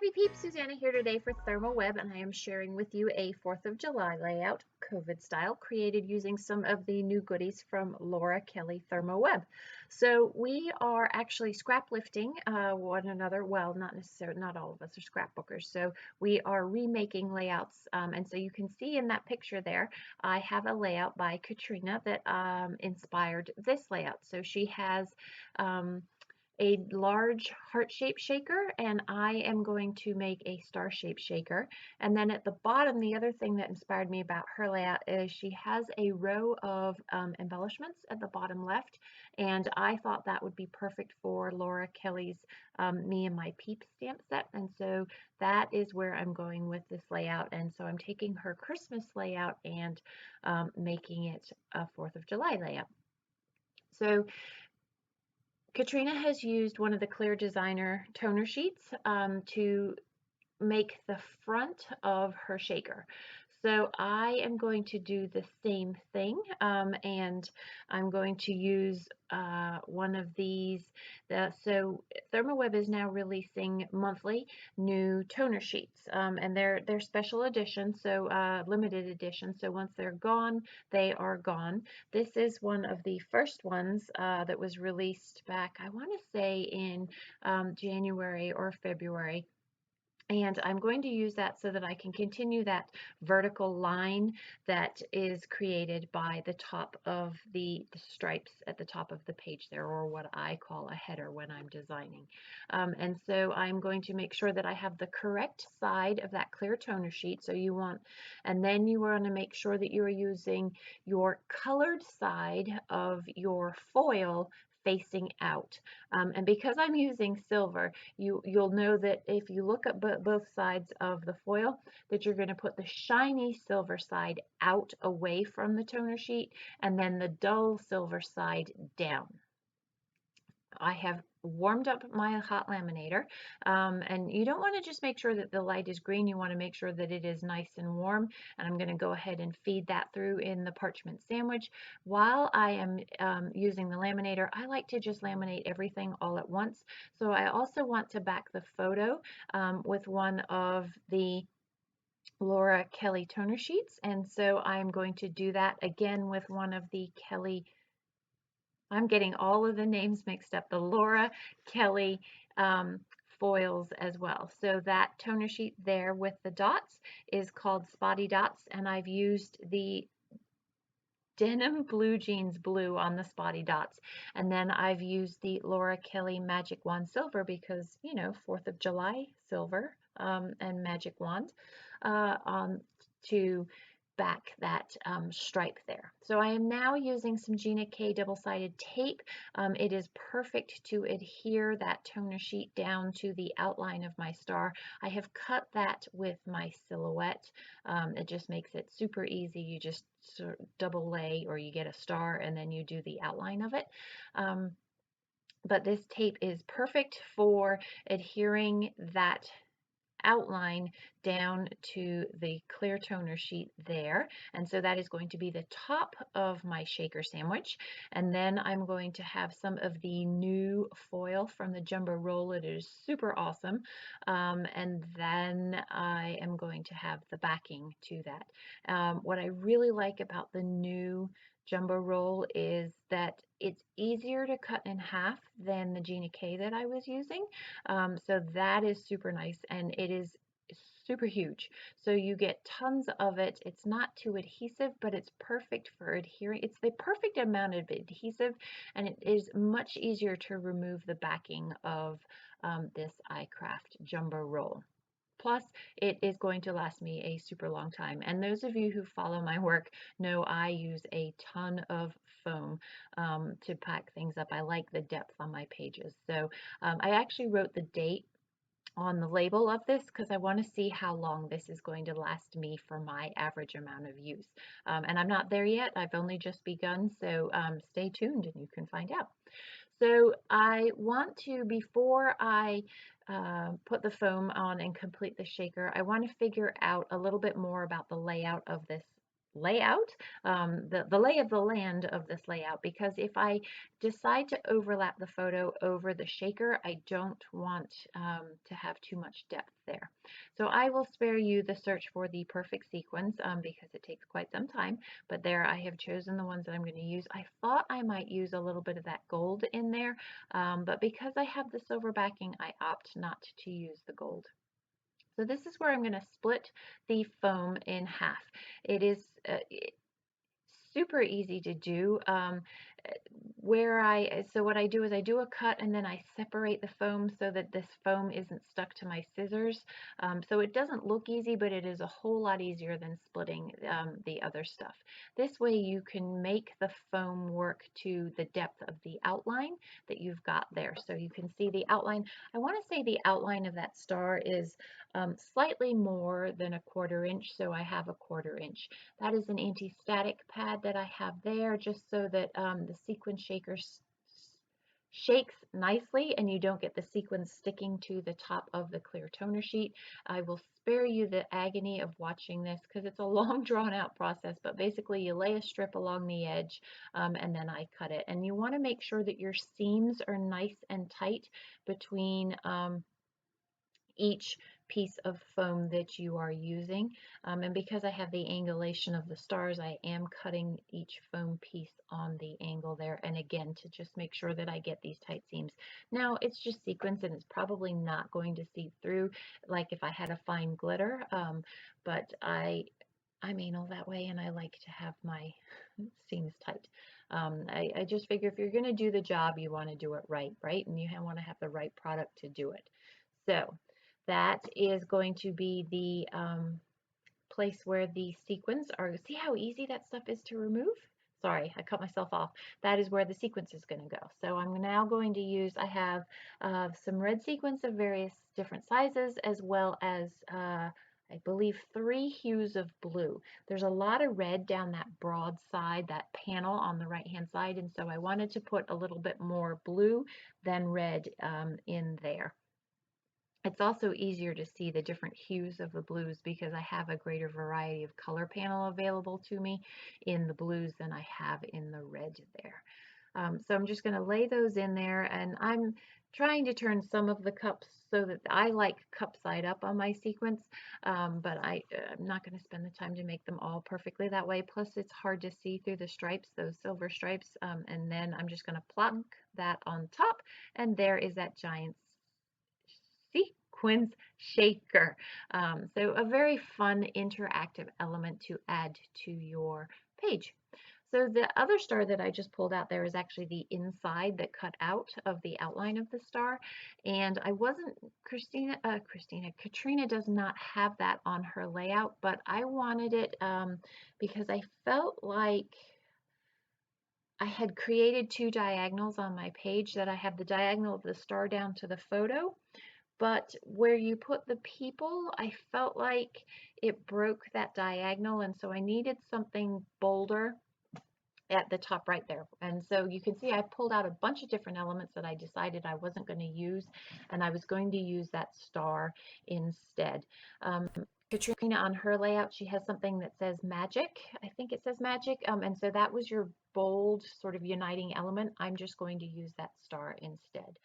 Happy Peeps, Suzanna here today for ThermOWeb, and I am sharing with you a 4th of July layout, COVID style, created using some of the new goodies from Laura Kelly ThermOWeb. So we are actually scrap lifting one another. Well, not necessarily, not all of us are scrapbookers. So we are remaking layouts, and so you can see in that picture there, I have a layout by Katrina that inspired this layout. So she has a large heart-shaped shaker, and I am going to make a star-shaped shaker. And then at the bottom, the other thing that inspired me about her layout is she has a row of embellishments at the bottom left, and I thought that would be perfect for Laura Kelly's Me and My Peeps stamp set, and so that is where I'm going with this layout. And so I'm taking her Christmas layout and making it a 4th of July layout. So Katrina has used one of the Clear Designer toner sheets to make the front of her shaker. So I am going to do the same thing, and I'm going to use one of these. So ThermOWeb is now releasing monthly new toner sheets, and they're special edition, so limited edition. So once they're gone, they are gone. This is one of the first ones that was released back, I want to say in January or February. And I'm going to use that so that I can continue that vertical line that is created by the top of the stripes at the top of the page there, or what I call a header when I'm designing. And so I'm going to make sure that I have the correct side of that clear toner sheet. And then you want to make sure that you are using your colored side of your foil facing out. And because I'm using silver, you'll know that if you look at both sides of the foil, that you're going to put the shiny silver side out away from the toner sheet, and then the dull silver side down. I have warmed up my hot laminator, and you don't want to just make sure that the light is green, you want to make sure that it is nice and warm, and I'm going to go ahead and feed that through in the parchment sandwich. While I am using the laminator, I like to just laminate everything all at once, so I also want to back the photo with one of the Laura Kelly toner sheets, and so I'm going to do that again with one of the Kelly, I'm getting all of the names mixed up, the Laura Kelly foils as well. So that toner sheet there with the dots is called Spotty Dots, and I've used the denim blue jeans blue on the spotty dots, and then I've used the Laura Kelly Magic Wand Silver because, you know, 4th of July silver and Magic Wand to back that stripe there. So I am now using some Gina K double-sided tape. It is perfect to adhere that toner sheet down to the outline of my star. I have cut that with my silhouette. It just makes it super easy. You just sort of double lay, or you get a star and then you do the outline of it. But this tape is perfect for adhering that outline down to the clear toner sheet there, and so that is going to be the top of my shaker sandwich. And then I'm going to have some of the new foil from the Jumbo Roll. It is super awesome, and then I am going to have the backing to that. What I really like about the new Jumbo Roll is that it's easier to cut in half than the Gina K that I was using. So that is super nice, and it is super huge. So you get tons of it. It's not too adhesive, but it's perfect for adhering. It's the perfect amount of adhesive, and it is much easier to remove the backing of this iCraft Jumbo Roll. Plus, it is going to last me a super long time. And those of you who follow my work know I use a ton of foam to pack things up. I like the depth on my pages. So I actually wrote the date on the label of this because I want to see how long this is going to last me for my average amount of use. And I'm not there yet. I've only just begun, so stay tuned and you can find out. So I want to, before I put the foam on and complete the shaker, I want to figure out a little bit more about the layout of this layout, the lay of the land of this layout, because if I decide to overlap the photo over the shaker, I don't want to have too much depth there. So I will spare you the search for the perfect sequence because it takes quite some time, but there I have chosen the ones that I'm going to use. I thought I might use a little bit of that gold in there, but because I have the silver backing, I opt not to use the gold. So this is where I'm going to split the foam in half. It is super easy to do. So what I do is I do a cut and then I separate the foam so that this foam isn't stuck to my scissors. So it doesn't look easy, but it is a whole lot easier than splitting the other stuff. This way you can make the foam work to the depth of the outline that you've got there. So you can see the outline. I want to say the outline of that star is slightly more than a 1/4 inch, so I have a 1/4 inch. That is an anti-static pad that I have there just so that the sequin shaker shakes nicely and you don't get the sequins sticking to the top of the clear toner sheet. I will spare you the agony of watching this because it's a long drawn out process, but basically you lay a strip along the edge and then I cut it. And you want to make sure that your seams are nice and tight between each piece of foam that you are using. And because I have the angulation of the stars, I am cutting each foam piece on the angle there. And again, to just make sure that I get these tight seams. Now, it's just sequins and it's probably not going to seep through like if I had a fine glitter, but I'm anal that way and I like to have my seams tight. I just figure if you're going to do the job, you want to do it right? And you want to have the right product to do it. So that is going to be the place where the sequins are. See how easy that stuff is to remove? Sorry, I cut myself off. That is where the sequence is going to go. So I'm now going to use, I have some red sequins of various different sizes, as well as I believe 3 hues of blue. There's a lot of red down that broad side, that panel on the right hand side, and so I wanted to put a little bit more blue than red in there. It's also easier to see the different hues of the blues because I have a greater variety of color panel available to me in the blues than I have in the red there. So I'm just going to lay those in there, and I'm trying to turn some of the cups so that I like cup side up on my sequence, but I'm not going to spend the time to make them all perfectly that way. Plus it's hard to see through the stripes, those silver stripes, and then I'm just going to plonk that on top, and there is that giant sequins shaker. So a very fun interactive element to add to your page. So the other star that I just pulled out there is actually the inside that cut out of the outline of the star. And I wasn't, Katrina does not have that on her layout, but I wanted it because I felt like I had created 2 diagonals on my page, that I have the diagonal of the star down to the photo, but where you put the people, I felt like it broke that diagonal, and so I needed something bolder at the top right there. And so you can see I pulled out a bunch of different elements that I decided I wasn't going to use, and I was going to use that star instead. Katrina, on her layout, she has something that says magic. I think it says magic. And so that was your bold sort of uniting element. I'm just going to use that star instead.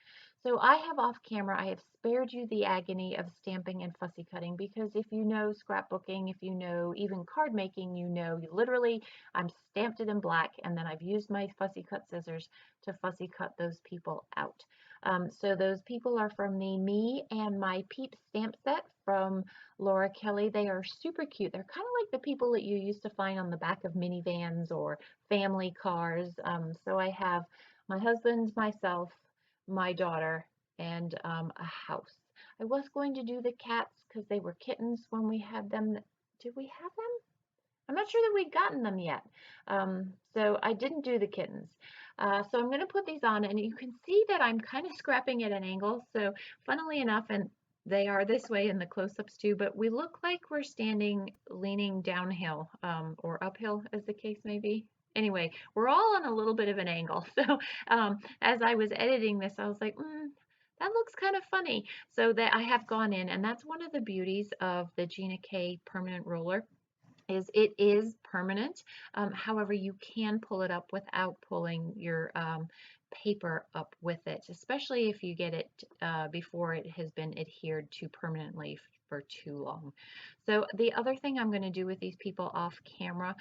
So I have off camera, I have spared you the agony of stamping and fussy cutting, because if you know scrapbooking, if you know even card making, you know literally I'm stamped it in black and then I've used my fussy cut scissors to fussy cut those people out. So those people are from the Me and My Peeps stamp set from Laura Kelly. They are super cute. They're kind of like the people that you used to find on the back of minivans or family cars. So I have my husband, myself, my daughter, and a house. I was going to do the cats because they were kittens when we had them. Did we have them? I'm not sure that we'd gotten them yet. So I didn't do the kittens. So I'm going to put these on, and you can see that I'm kind of scrapping at an angle. So funnily enough, and they are this way in the close-ups too, but we look like we're standing leaning downhill or uphill, as the case may be. Anyway, we're all on a little bit of an angle. So as I was editing this, I was like, that looks kind of funny. So that I have gone in, and that's one of the beauties of the Gina K permanent ruler, is it is permanent. However, you can pull it up without pulling your paper up with it, especially if you get it before it has been adhered to permanently for too long. So the other thing I'm going to do with these people off camera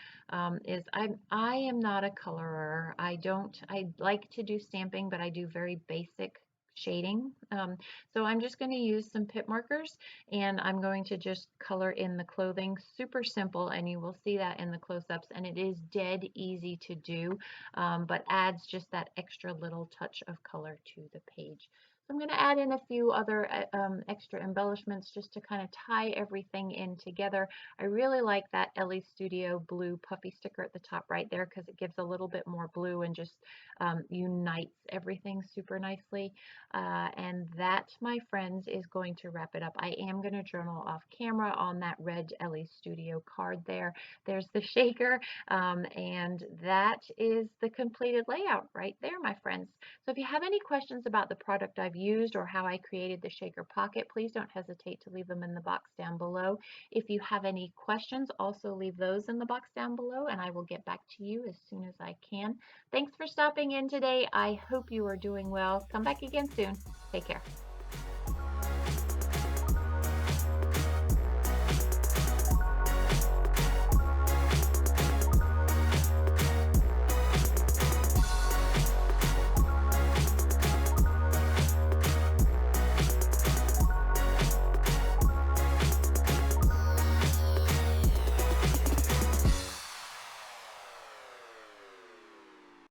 is I am not a colorer. I like to do stamping, but I do very basic shading. So I'm just going to use some pip markers, and I'm going to just color in the clothing. Super simple, and you will see that in the close-ups, and it is dead easy to do, but adds just that extra little touch of color to the page. So I'm going to add in a few other extra embellishments just to kind of tie everything in together. I really like that Ellie Studio blue puffy sticker at the top right there because it gives a little bit more blue and just unites everything super nicely. And that, my friends, is going to wrap it up. I am going to journal off camera on that red Ellie Studio card there. There's the shaker, and that is the completed layout right there, my friends. So if you have any questions about the product I've used or how I created the shaker pocket, please don't hesitate to leave them in the box down below. If you have any questions, also leave those in the box down below, and I will get back to you as soon as I can. Thanks for stopping in today. I hope you are doing well. Come back again soon. Take care.